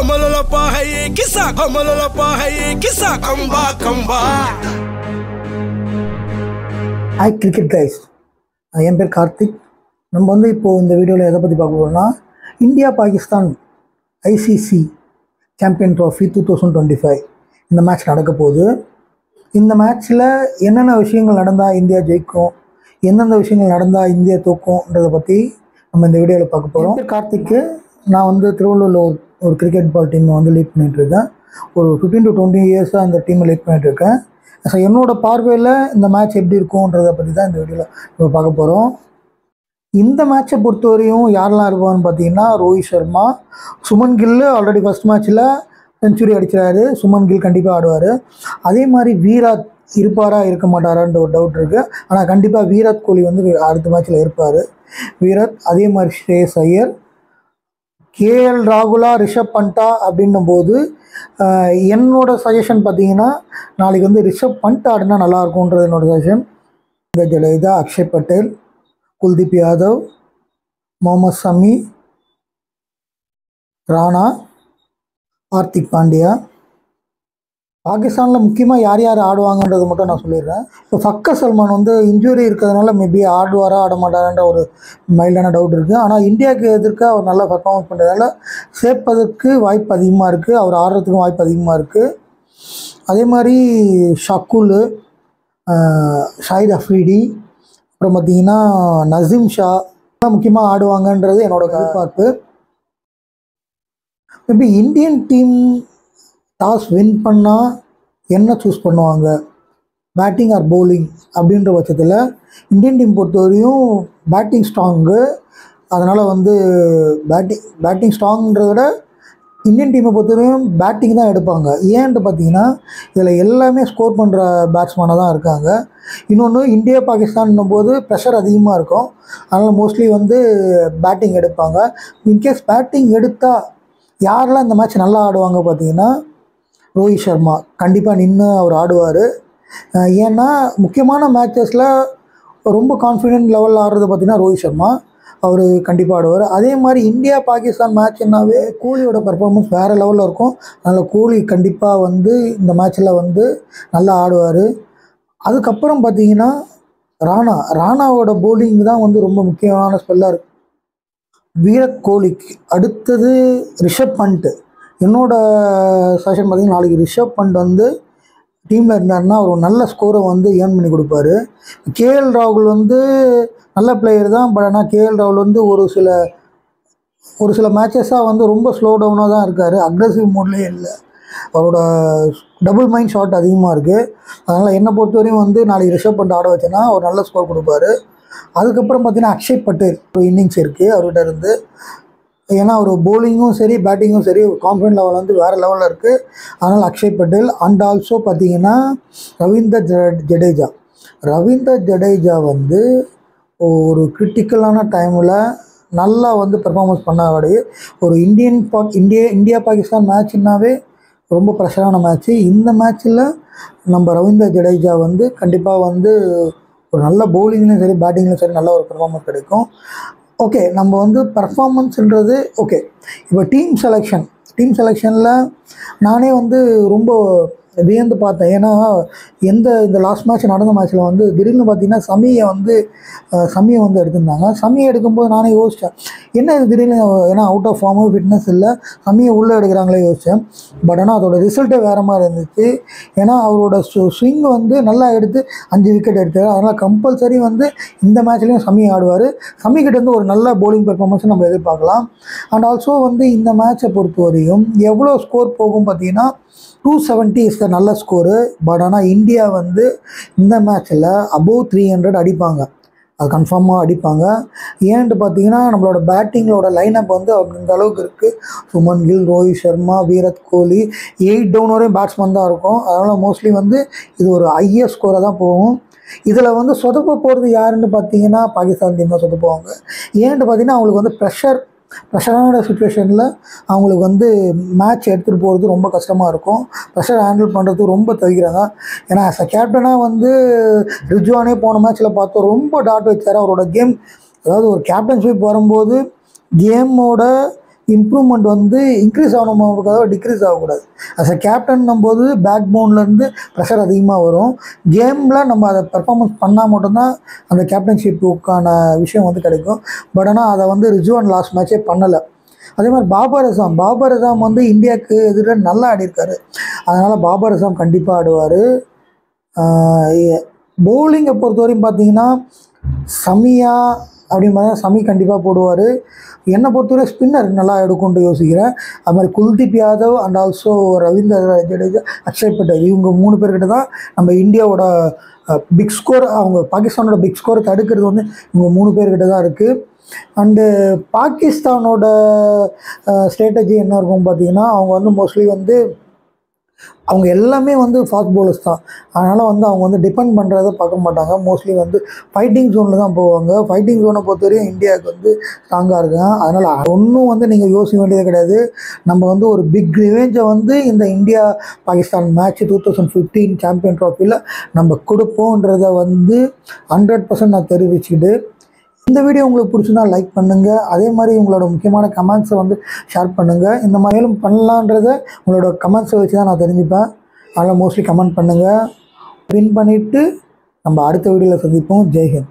हमलोलपा है ये किस्सा हमलोलपा है ये किस्सा कंबा Hi cricket guys, என் பேர் கார்த்திக். நம்ம இப்போது இந்த வீடியோவில் எதை பற்றி பார்க்க போகிறோம்னா India Pakistan ICC champion trophy 2025 இந்த மேட்ச் நடக்க போகுது. இந்த மேட்ச்சில் என்னென்ன விஷயங்கள் நடந்தால் இந்தியா ஜெயிக்கும், எந்தெந்த விஷயங்கள் நடந்தால் இந்தியா தோக்கும்ன்றதை பற்றி நம்ம இந்த வீடியோவில் பார்க்க போகிறோம். கார்த்திக்கு நான் திருவள்ளூரில் ஒரு கிரிக்கெட் பால் டீமை லீட் பண்ணிகிட்ருக்கேன். ஒரு 15 to 20 இயர்ஸாக அந்த டீமை லீட் பண்ணிகிட்ருக்கேன். ஸோ என்னோடய பார்வையில் இந்த மேட்ச் எப்படி இருக்கும்ன்றதை பற்றி தான் இந்த வீடியோவில் நம்ம பார்க்க போகிறோம். இந்த மேட்சை பொறுத்தவரையும் யாரெல்லாம் இருப்பான்னு பார்த்தீங்கன்னா ரோஹித் சர்மா, சுமன் கில் ஆல்ரெடி ஃபஸ்ட் மேட்ச்சில் செஞ்சுரி அடிச்சிடாரு. சுமன் கில் கண்டிப்பாக ஆடுவார். அதே மாதிரி விராட் இருப்பாரா இருக்க மாட்டாரான்ற ஒரு டவுட் இருக்குது. ஆனால் கண்டிப்பாக விராட் கோலி அடுத்த மேட்ச்சில் இருப்பார். விராட், அதே மாதிரி ஸ்ரேயஸ் ஐயர், கேஎல் ராகுலா, ரிஷப் பண்டா அப்படின்னும் போது என்னோட சஜஷன் பார்த்தீங்கன்னா நாளைக்கு ரிஷப் பண்ட் ஆடினா நல்லாயிருக்கும்ன்றது என்னோடய சஜஷன். ஜடேஜா, அக்ஷய் பட்டேல், குல்தீப் யாதவ், முகமது ஷமி, ராணா, ஹார்திக் பாண்டியா. பாகிஸ்தானில் முக்கியமாக யார் யார் ஆடுவாங்கன்றது மட்டும் நான் சொல்லிடுறேன். இப்போ ஃபக்கர் சல்மான் இன்ஜுரி இருக்கிறதுனால மேபி ஆடுவாரா ஆட மாட்டாரான்ற ஒரு மைல்டான டவுட் இருக்குது. ஆனால் இந்தியாவுக்கு எதிர்க்க அவர் நல்லா பர்ஃபார்மன்ஸ் பண்ணுறதால சேர்ப்பதற்கு வாய்ப்பு அதிகமாக இருக்குது. அவர் ஆடுறதுக்கும் வாய்ப்பு அதிகமாக இருக்குது. அதே மாதிரி ஷக்குல், ஷாஹித் அஃப்ரிடி, அப்புறம் பார்த்திங்கன்னா நசீம் ஷா முக்கியமாக ஆடுவாங்கன்றது என்னோடய எதிர்பார்ப்பு. Maybe Indian team toss win பண்ணால் என்ன சூஸ் பண்ணுவாங்க, பேட்டிங் ஆர் பவுலிங் அப்படின்ற பட்சத்தில் இந்தியன் டீம் பொறுத்தவரையும் பேட்டிங் ஸ்ட்ராங்கு. அதனால் பேட்டிங் ஸ்ட்ராங்கிறத விட இந்தியன் டீமை பொறுத்தவரையும் பேட்டிங் தான் எடுப்பாங்க. ஏன்ட்டு பார்த்தீங்கன்னா இதில் எல்லாமே ஸ்கோர் பண்ணுற பேட்ஸ்மேனாக தான் இருக்காங்க. இன்னொன்று இந்தியா பாகிஸ்தான்னும் போது ப்ரெஷர் அதிகமாக இருக்கும். அதனால் மோஸ்ட்லி பேட்டிங் எடுப்பாங்க. இன்கேஸ் பேட்டிங் எடுத்தால் யாரெல்லாம் இந்த மேட்ச் நல்லா ஆடுவாங்க பார்த்தீங்கன்னா ரோஹித் சர்மா கண்டிப்பாக நின்று அவர் ஆடுவார். ஏன்னா முக்கியமான மேட்சஸில் ரொம்ப கான்ஃபிடென்ட் லெவலில் ஆடுறது பார்த்திங்கன்னா ரோஹித் சர்மா அவர் கண்டிப்பாக ஆடுவார். அதே மாதிரி இந்தியா பாகிஸ்தான் மேட்ச்னாவே கோலியோட பர்ஃபார்மன்ஸ் வேறு லெவலில் இருக்கும். அதனால் கோலி கண்டிப்பாக இந்த மேட்ச்சில் நல்லா ஆடுவார். அதுக்கப்புறம் பார்த்திங்கன்னா ராணாவோட பவுலிங் தான் ரொம்ப முக்கியமான ஸ்பெல்லாக இருக்குது. விராட் கோலிக்கு அடுத்தது ரிஷப் பண்ட். என்னோடய சஜஷன் பார்த்திங்கன்னா நாளைக்கு ரிஷப் பண்ட் டீமில் இருந்தாருன்னா ஒரு நல்ல ஸ்கோரை ஏர்ன் பண்ணி கொடுப்பாரு. கேஎல் ராகுல் நல்ல பிளேயர் தான். பட் ஆனால் கேஎல் ராகுல் ஒரு சில மேட்சஸாக ரொம்ப ஸ்லோ டவுனாக தான் இருக்கார். அக்ரெசிவ் மோட்லேயே இல்லை. அவரோட டபுள் மைண்ட் ஷாட் அதிகமாக இருக்குது. அதனால் என்னை பொறுத்தவரையும் நாளைக்கு ரிஷப் பண்ட் ஆட வச்சேன்னா ஒரு நல்ல ஸ்கோர் கொடுப்பாரு. அதுக்கப்புறம் பார்த்திங்கன்னா அக்ஷய் பட்டேல் ஒரு இன்னிங்ஸ் இருக்குது அவர்கிட்ட இருந்து. ஏன்னா ஒரு பவுலிங்கும் சரி பேட்டிங்கும் சரி கான்ஃபிடன்ட் லெவல் வேறு லெவலில் இருக்குது. அதனால் அக்ஷய் பட்டேல் அண்ட் ஆல்சோ பார்த்திங்கன்னா ரவீந்திர ஜடேஜா ஒரு கிரிட்டிக்கலான டைமில் நல்லா பெர்ஃபார்மன்ஸ் பண்ணாடி. ஒரு இந்தியா பாகிஸ்தான் மேட்ச்னாவே ரொம்ப ப்ரெஷரான மேட்ச்சு. இந்த மேட்ச்சில் நம்ம ரவீந்திர ஜடேஜா கண்டிப்பாக ஒரு நல்ல பவுலிங்லேயும் சரி பேட்டிங்லேயும் சரி நல்ல ஒரு பெர்ஃபார்மன்ஸ் கிடைக்கும். ஓகே, நம்ம பர்ஃபார்மன்ஸ்ன்றது ஓகே. இப்போ டீம் செலெக்ஷனில் நானே ரொம்ப வியந்து பார்த்தேன். ஏன்னா இந்த லாஸ்ட் மேட்ச் நடந்த மேட்ச்சில் திடீர்னு பார்த்திங்கன்னா சமியை எடுத்திருந்தாங்க. சமியை எடுக்கும்போது நானே யோசித்தேன், என்ன இது திடீர்னு, ஏன்னா அவுட் ஆஃப் ஃபார்மு ஃபிட்னஸ் இல்லை, சமியை உள்ளே எடுக்கிறாங்களே யோசித்தேன். பட் ஆனால் அதோட ரிசல்ட்டே வேறு மாதிரி இருந்துச்சு. ஏன்னா அவரோட ஸ்விங் நல்லா எடுத்து 5 விக்கெட் எடுத்தார். அதனால் கம்பல்சரி இந்த மேட்ச்லேயும் சமி ஆடுவார். சமிக்கிட்ட ஒரு நல்ல பவுலிங் பெர்ஃபார்மன்ஸ் நம்ம எதிர்பார்க்கலாம். அண்ட் ஆல்சோ இந்த மேட்சை பொறுத்தவரையும் எவ்வளோ ஸ்கோர் போகும் பார்த்தீங்கன்னா 270 இஸ் த நல்ல ஸ்கோரு. பட் ஆனால் இந்தியா இந்த மேட்ச்சில் அபோவ் 300 அடிப்பாங்க. அது கன்ஃபார்மாக அடிப்பாங்க. ஏன்ட்டு பார்த்தீங்கன்னா நம்மளோட பேட்டிங்களோட லைனப் அந்த அளவுக்கு இருக்குது. சுமன் கில், ரோஹித் சர்மா, விராட் கோலி 8 டவுன் வரையும் பேட்ஸ்மேன் தான் இருக்கும். அதனால் மோஸ்ட்லி இது ஒரு ஹையர் ஸ்கோராக தான் போகும். இதில் சொதப்ப போகிறது யாருன்னு பார்த்தீங்கன்னா பாகிஸ்தான் டீம் தான் சொதப்புவாங்க. ஏன்ட்டு பார்த்தீங்கன்னா அவங்களுக்கு ப்ரெஷரான சுச்சுவேஷனில் அவங்களுக்கு மேட்ச் எடுத்துகிட்டு போகிறது ரொம்ப கஷ்டமாக இருக்கும். ப்ரெஷர் ஹேண்டில் பண்ணுறது ரொம்ப தவிக்கிறாங்க. ஏன்னா ஆஸ் அ கேப்டனாக ரிஜ்வானே போன மேட்ச்சில் பார்த்தோம் ரொம்ப டாட் வச்சார். அவரோட கேம், அதாவது ஒரு கேப்டன்ஷிப் வரும்போது கேமோட இம்ப்ரூவ்மெண்ட் வந்து இன்க்ரீஸ் ஆகணுமாக்காக டிக்ரீஸ் ஆகக்கூடாது. அஸ் அ கேப்டன்னும் போது பேக் போன்லேருந்து ப்ரெஷர் அதிகமாக வரும். கேமில் நம்ம அதை பெர்ஃபார்மன்ஸ் பண்ணால் மட்டும்தான் அந்த கேப்டன்ஷிப்புக்கான விஷயம் வந்து கிடைக்கும். பட் ஆனால் அதை வந்து ரிஜுவான் லாஸ்ட் மேட்சே பண்ணலை. அதே மாதிரி பாபர் அசாம் வந்து இந்தியாவுக்கு எதிராக நல்லா ஆடிருக்காரு. அதனால் பாபர் அசாம் கண்டிப்பாக ஆடுவார். பவுலிங்கை பொறுத்தவரையும் பார்த்தீங்கன்னா சமியா அப்படின்னு பார்த்தா சமி கண்டிப்பாக போடுவார். என்னை பொறுத்தவரை ஸ்பின்னர் நல்லா எடுக்கும்னு யோசிக்கிறேன். அது மாதிரி குல்தீப் யாதவ் அண்ட் ஆல்சோ ரவீந்திர ஜடேஜா, அக்ஷய் பட்டேல் இவங்க 3 பேர்கிட்ட தான் நம்ம இந்தியாவோட பிக் ஸ்கோர், அவங்க பாகிஸ்தானோட பிக் ஸ்கோரை தடுக்கிறது வந்து இவங்க 3 பேர்கிட்ட தான் இருக்குது. அண்டு பாகிஸ்தானோட ஸ்ட்ராட்டஜி என்ன இருக்கும் பார்த்தீங்கன்னா, அவங்க வந்து மோஸ்ட்லி வந்து அவங்க எல்லாமே வந்து ஃபாஸ்ட் பவுலர்ஸ் தான். அதனால் வந்து அவங்க வந்து டிபெண்ட் பண்ணுறதை பார்க்க மாட்டாங்க. மோஸ்ட்லி வந்து ஃபைட்டிங் ஜோனில் தான் போவாங்க. ஃபைட்டிங் ஜோனை பொறுத்தவரையும் இந்தியாவுக்கு வந்து ஸ்ட்ராங்காக இருக்காங்க. அதனால் ஒன்றும் வந்து நீங்கள் யோசிக்க வேண்டியது கிடையாது. நம்ம வந்து ஒரு பிக் ரிவெஞ்சை வந்து இந்த இந்தியா பாகிஸ்தான் மேட்ச் 2015 சாம்பியன் ட்ராஃபியில் நம்ம கொடுப்போன்றதை வந்து 100% நான் தெரிவிச்சுக்கிட்டு, இந்த வீடியோ உங்களுக்கு பிடிச்சுன்னா லைக் பண்ணுங்கள். அதே மாதிரி உங்களோட முக்கியமான கமெண்ட்ஸை வந்து ஷேர் பண்ணுங்கள். இந்த மாதிரி மேலும் பண்ணலான்றதை உங்களோட கமெண்ட்ஸை வச்சு தான் நான் தெரிஞ்சுப்பேன். அதனால் மோஸ்ட்லி கமெண்ட் பண்ணுங்கள். வின் பண்ணிவிட்டு நம்ம அடுத்த வீடியோவில் சந்திப்போம். ஜெய்ஹிந்த்.